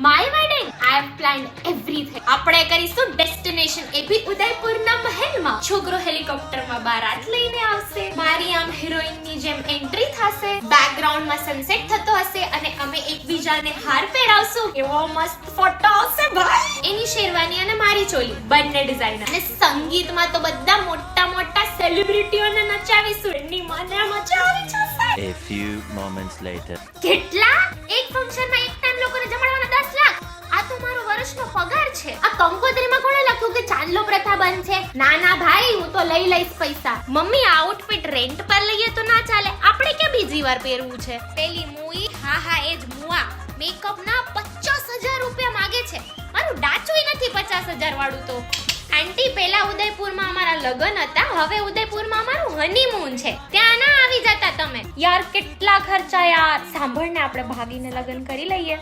My wedding I have planned everything. આપણે કરીશું destination એ ભી ઉદયપુરના મહેલમાં. છોકરો હેલિકોપ્ટરમાં બારાત લઈને આવશે, મારી આમ હિરોઈનની જેમ એન્ટ્રી થશે, બેકગ્રાઉન્ડમાં સનસેટ થતો હશે અને અમે એકબીજાને હાર પહેરાવશું. એવો મસ્ત ફોટો આવશે ભાઈ. એની શેરવાની અને મારી ચોલી બંને ડિઝાઇનર. અને સંગીતમાં તો બધા મોટા મોટા સેલિબ્રિટીઓને નચાવીશું. એની મને મજા આવી જશે. A few moments later. કેટલા? એક ફંક્શનમાં એક ટાઈમ લોકોને જમાડવાના 10 લાખ. આ તો મારો વર્ષનો પગાર છે. આ કંકોત્રીમાં કોણે લખ્યું કે ચાંદલો પ્રથા બંધ છે? ના ના ભાઈ, હું તો લઈ લઈશ પૈસા. મમ્મી આ આઉટફિટ રેન્ટ પર લઈએ તો ના ચાલે. આપણે કે બીજી વાર પહેરવું છે? પેલી મુઈ, હા એ જ મુઆ, મેકઅપ ના 50,000 રૂપિયા માંગે છે. મારું ડાચુય નથી 50,000 વાળું તો. આંટી, પેલા ઉદયપુરમાં અમારા લગન હતા, હવે ઉદયપુરમાં અમારું હનીમૂન છે. ત્યાં ના આવી જતા તમે? યાર કેટલા ખર્ચા યાર. સાંભળને, આપણે ભાગીને લગન કરી લઈએ.